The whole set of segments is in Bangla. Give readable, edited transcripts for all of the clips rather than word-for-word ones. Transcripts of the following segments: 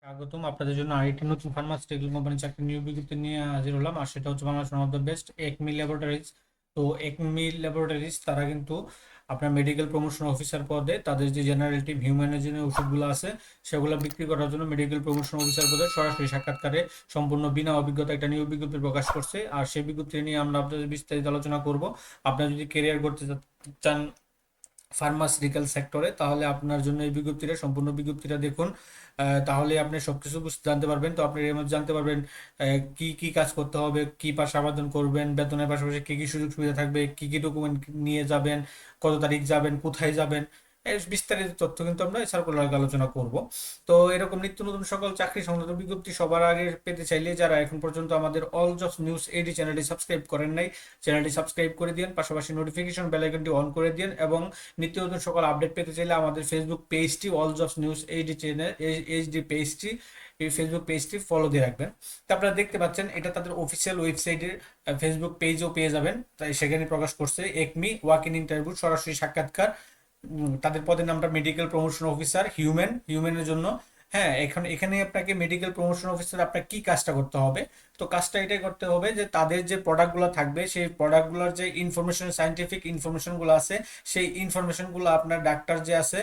স্বাগতম আপনাদের জন্য আরেকটি নতুন ফার্মাসিউটিক্যাল কোম্পানি চাকরি নিয়োগ বিজ্ঞপ্তি নিয়ে হাজির হলাম। আর সেটা হচ্ছে Bangladesh one of the best Acme laboratories. তো একমি ল্যাবরেটরিজ তারা কিন্তু আপনার মেডিকেল প্রমোশন অফিসার পদে তাদের যে জেনারেল টিম হিউম্যানের যে ওষুধগুলো আছে সেগুলো বিক্রি করার জন্য মেডিকেল প্রমোশন অফিসার পদে সরাসরি সাক্ষাৎকারে সম্পূর্ণ বিনা অভিজ্ঞতা একটা নিয়োগ বিজ্ঞপ্তি প্রকাশ করছে। আর সেই বিজ্ঞপ্তি নিয়ে আমরা আপনাদের বিস্তারিত আলোচনা করব। আপনারা যদি কেরিয়ার করতে চান ফার্মাসিউটিক্যাল সেক্টরে, তাহলে আপনার জন্য এই বিজ্ঞপ্তিটা সম্পূর্ণ বিজ্ঞপ্তিটা দেখুন। তাহলে আপনি সবকিছু জানতে পারবেন। তো আপনি এর মধ্যে জানতে পারবেন কি কি কাজ করতে হবে, কি পাশে আবেদন করবেন, বেতনের পাশাপাশি কি কি সুযোগ সুবিধা থাকবে, কি কি ডকুমেন্ট নিয়ে যাবেন, কত তারিখ যাবেন, কোথায় যাবেন, এর বিস্তারিত তথ্য কিন্তু আমরা সার্কুলার আলোচনা করব। তো এরকম নিত্য নতুন সকল চাকরি সংক্রান্ত বিজ্ঞপ্তি সবার আগে পেতে চাইলে যারা এখন পর্যন্ত আমাদের অল জবস নিউজ এইডি চ্যানেলটি সাবস্ক্রাইব করেন নাই, চ্যানেলটি সাবস্ক্রাইব করে দিন, পাশাপাশি নোটিফিকেশন বেল আইকনটি অন করে দিন এবং নিত্য নতুন সকল আপডেট পেতে চাইলে আমাদের ফেসবুক পেজটি all jobs news HD channel HD পেজটি, এই ফেসবুক পেজটি ফলো দিয়ে রাখবেন। তো আপনারা দেখতে পাচ্ছেন এটা তাদের অফিসিয়াল ওয়েবসাইটের ফেসবুক পেজও পেয়ে যাবেন। তাই সেখানে প্রকাশ করছে একমি ওয়াক ইন ইন্টারভিউ সরাসরি সাক্ষাৎকার। তাদের পদের নামটা মেডিকেল প্রমোশন অফিসার হিউম্যানের জন্য। হ্যাঁ, এখন এখানে আপনাকে মেডিকেল প্রমোশন অফিসার আপনার কি কাজটা করতে হবে? তো কাজটা এটাই করতে হবে যে তাদের যে প্রোডাক্টগুলো থাকবে সেই প্রোডাক্টগুলোর যে ইনফরমেশন, সায়েন্টিফিক ইনফরমেশনগুলো আছে, সেই ইনফরমেশনগুলো আপনার ডাক্তার যে আছে,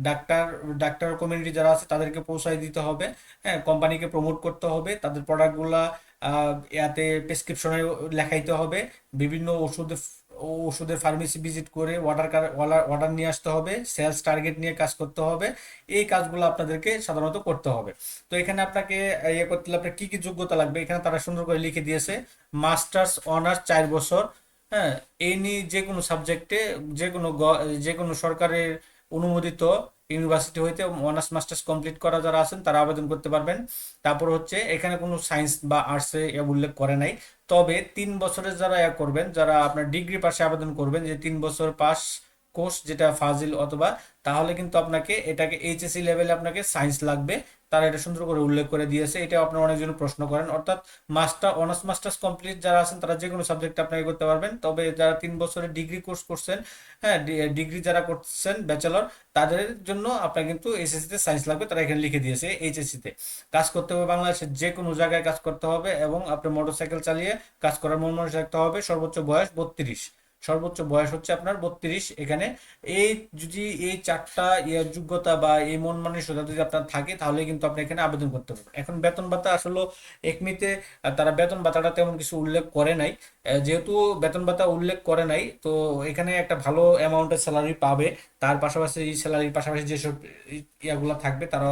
ডাক্তার ডাক্তার কমিউনিটি যারা আছে তাদেরকে পৌঁছায় দিতে হবে। হ্যাঁ, কোম্পানিকে প্রমোট করতে হবে, তাদের প্রোডাক্টগুলা ইয়াতে প্রেসক্রিপশনে লেখাইতে হবে, বিভিন্ন ওষুধের ফার্মেসি ভিজিট করে অর্ডার নিয়ে আসতে হবে, সেলস টার্গেট নিয়ে কাজ করতে হবে। এই কাজগুলো আপনাদেরকে সাধারণত করতে হবে। তো এখানে আপনাকে ইয়ে করতে হলে আপনার কি কি যোগ্যতা লাগবে এখানে তারা সুন্দর করে লিখে দিয়েছে। মাস্টার্স অনার্স 4 বছর। হ্যাঁ, এনি যে কোনো সাবজেক্টে, যে কোনো সরকারের অনুমোদিত ইউনিভার্সিটি হইতে অনার্স মাস্টার্স কমপ্লিট করা যারা আছেন তারা আবেদন করতে পারবেন। তারপর হচ্ছে এখানে কোনো সায়েন্স বা আর্টসে উল্লেখ করে নাই। তবে 3 বছরের যারা করবেন, যারা আপনার ডিগ্রি পাশে আবেদন করবেন, যে 3 বছর পাস কোর্স যেটা ফাজিল অথবা, তাহলে কিন্তু আপনাকে এটাকে এইচএসসি লেভেলে আপনাকে সায়েন্স লাগবে। তারা এটা সুন্দর করে উল্লেখ করে দিয়েছে। এটা আপনার অনেকজন প্রশ্ন করেন, অর্থাৎ অনার্স মাস্টার্স কমপ্লিট যারা আছেন তারা যে কোনো সাবজেক্টে আপনাকে করতে পারবেন। তবে যারা 3 বছরের ডিগ্রি কোর্স করছেন, হ্যাঁ, ডিগ্রি যারা করছেন ব্যাচেলর, তাদের জন্য আপনার কিন্তু এসএসসি তে সায়েন্স লাগবে। তারা এখানে লিখে দিয়েছে এইচএসসি তে কাজ করতে হবে, বাংলাদেশের যে কোনো জায়গায় কাজ করতে হবে এবং আপনার মোটরসাইকেল চালিয়ে কাজ করার মন মানসিক রাখতে হবে। সর্বোচ্চ বয়স 32, সর্বোচ্চ বয়স হচ্ছে আপনার 32 এখানে। এই যদি এই চারটা যোগ্যতা বা এই মন মানসিকতা যদি আপনার থাকে তাহলে কিন্তু আপনি এখানে আবেদন করতে পারবেন। এখন বেতন ভাতা আসলে একমিতে তারা বেতন ভাতাটা তেমন কিছু উল্লেখ করে নাই। যেহেতু বেতন ভাতা উল্লেখ করে নাই, তো এখানে একটা ভালো অ্যামাউন্টের স্যালারি পাবে। তার পাশাপাশি এই স্যালারির পাশাপাশি যেসব ইয়াগুলো থাকবে তারা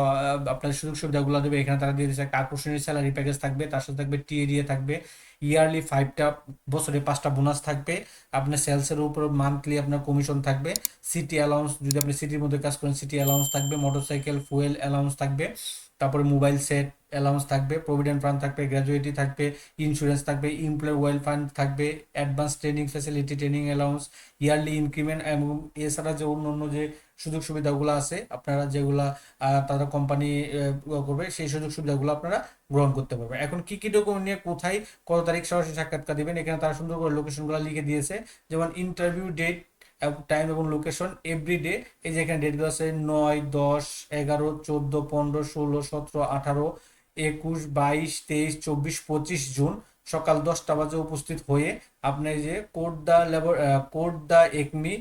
আপনার সুযোগ সুবিধাগুলো দেবে। এখানে তারা দিয়ে দিচ্ছে একটা আকর্ষণীয় স্যালারি প্যাকেজ থাকবে, তার সাথে থাকবে টিএডিএ থাকবে, ইয়ারলি 5টা, বছরে 5টা বোনাস থাকবে, আপনার সেলসের উপর মান্থলি আপনার কমিশন থাকবে, সিটি অ্যালাউন্স যদি আপনি সিটির মধ্যে কাজ করেন সিটি অ্যালাউন্স থাকবে, মোটরসাইকেল ফুয়েল অ্যালাউন্স থাকবে, তারপরে মোবাইল সেট অ্যালাউন্স থাকবে, প্রভিডেন্ট ফান্ড থাকবে, গ্র্যাজুইটি থাকবে, ইন্স্যুরেন্স থাকবে, এমপ্লয় ওয়েল ফান্ড থাকবে, advance training facility, training allowance, yearly increment এবং এছাড়া যে অন্য অন্য যে সুযোগ সুবিধাগুলো আছে আপনারা যেগুলা তারা কোম্পানি করবে, সেই সুযোগ সুবিধাগুলো আপনারা গ্রহণ করতে পারবেন। এখন কি কি ডকুমেন্ট নিয়ে কোথায় কত তারিখ সরাসরি সাক্ষাৎকার দিবেন এখানে তারা সুন্দর করে লোকেশনগুলো লিখে দিয়েছে। যেমন ইন্টারভিউ ডেট, টাইম এবং লোকেশন এভরিডে। এই যে এখানে ডেটগুলো আছে 9, 10, 11, 14, 15, 16, 17, 18, 21, 22, 23, 24, 25 জুন সকাল 10টা বাজে উপস্থিত হয়ে আপনি এই যে কোড দা একমি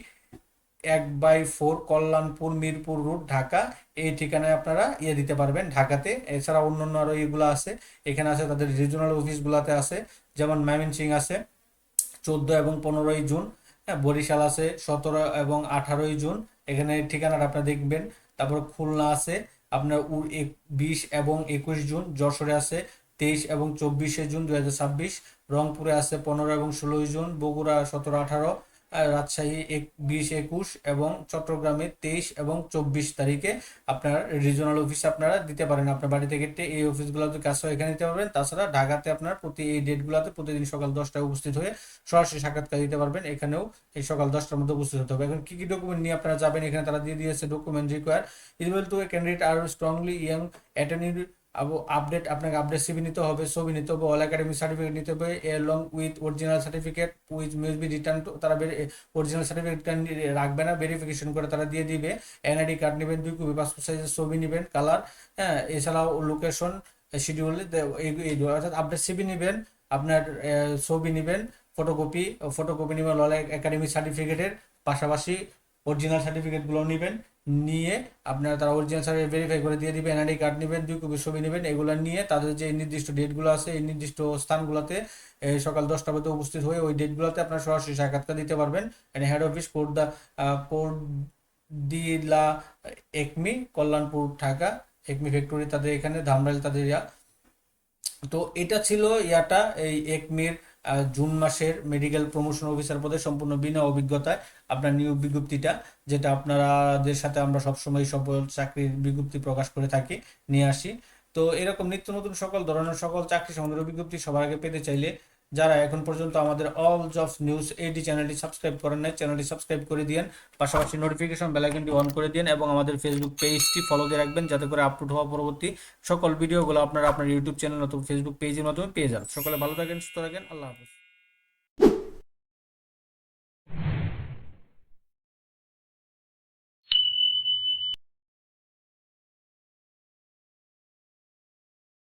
1/4 কল্যাণপুর মিরপুর রোড ঢাকা, এই ঠিকানায় আপনারা দিতে পারবেন ঢাকাতে। এছাড়া অন্যান্য আরো এগুলো আছে, এখানে আছে তাদের রিজনাল অফিসগুলোতে আছে। যেমন ময়মনসিংহ আছে 14 এবং 15 জুন, হ্যাঁ, বরিশাল আছে 17 এবং 18 জুন, এখানে ঠিকানাটা আপনারা দেখবেন। তারপর খুলনা আছে আপনার 20 এবং 21 জুন, যশোরে আছে 23 এবং 24 জুন 2026, রংপুরে আছে 15 এবং 16 জুন, বগুড়া 17, 18, রাজশাহী 20, 21 এবং চট্টগ্রামে 23 এবং 24 তারিখে আপনার রিজনাল অফিসে আপনারা দিতে পারেন। আপনার বাড়ি থেকে এই অফিসগুলোতে কাজ এখানে দিতে পারবেন। তাছাড়া ঢাকাতে আপনার এই ডেটগুলোতে প্রতিদিন সকাল 10টায় উপস্থিত হয়ে সরাসরি সাক্ষাৎকার দিতে পারবেন। এখানেও এই সকাল 10টার মধ্যে উপস্থিত হতে হবে। এখন কি কি ডকুমেন্ট নিয়ে আপনারা যাবেন এখানে তারা দিয়ে দিয়েছে। Document require equal to A candidate R strongly young attend update, আপনাকে আপডেট সিভি নিতে হবে, ছবি নিতে হবে, অল একাডেমিক সার্টিফিকেট নিতে হবে along with original certificate with maybe return to, তারা অরিজিনাল সার্টিফিকেট রাখবে না, ভেরিফিকেশন করে তারা দিয়ে দিবে। এনআইডি কার্ড নেবেন 2 কপি, পাসপোর্ট সাইজের ছবি নেবেন কালার, হ্যাঁ, এছাড়াও লোকেশন শিডিউল, এইগুলো অর্থাৎ আপডেট সিভি নেবেন, আপনার ছবি নেবেন, ফটোকপি ফটোকপি নেবেন অল একাডেমিক সার্টিফিকেটের, পাশাপাশি অরিজিনাল সার্টিফিকেটগুলো নেবেন, নিয়ে আপনারা তারা অরিজিনাল সার্টিফিকেট ভেরিফাই করে দিয়ে দিবে। এনআইডি কার্ড নেবেন, 2 কপি ছবি নেবেন, এগুলো নিয়ে তাদের যে নির্দিষ্ট ডেটগুলো আছে এই নির্দিষ্ট স্থানগুলোতে সকাল 10টা মধ্যে উপস্থিত হয়ে ওই ডেটগুলোতে আপনারা সরাসরি সাক্ষাৎকার দিতে পারবেন। হেড অফিস কোড দি লা একমি, কল্যাণপুর, ঢাকা, একমি ফ্যাক্টরি তাদের এখানে, ধামরাইল তাদের ইয়া। তো এটা ছিল ইয়াটা, এই একমির জুন মাসের মেডিকেল প্রমোশন অফিসার পদে সম্পূর্ণ বিনা অভিজ্ঞতায় আপনার নিয়োগ বিজ্ঞপ্তিটা, যেটা আপনাদের সাথে আমরা সবসময় সকল চাকরির বিজ্ঞপ্তি প্রকাশ করে থাকি, নিয়ে আসি। তো এরকম নিত্য নতুন সকল ধরনের সকল চাকরি সম্বন্ধে বিজ্ঞপ্তি সবার আগে পেতে চাইলে যারা এখন পর্যন্ত আমাদের অল জবস নিউজ এইটি চ্যানেলটি সাবস্ক্রাইব করেন নাই, চ্যানেলটি সাবস্ক্রাইব করে দিন, পাশাপাশি নোটিফিকেশন বেল আইকনটি অন করে দিন এবং আমাদের ফেসবুক পেজটি ফলো দিয়ে রাখবেন, যাতে করে আপলোড হওয়া পরবর্তী সকল ভিডিওগুলো আপনারা আপনার ইউটিউব চ্যানেল অথবা ফেসবুক পেজের মাধ্যমে পেয়ে যান। সকলে ভালো থাকেন, সুস্থ থাকেন, আল্লাহ হাফেজ।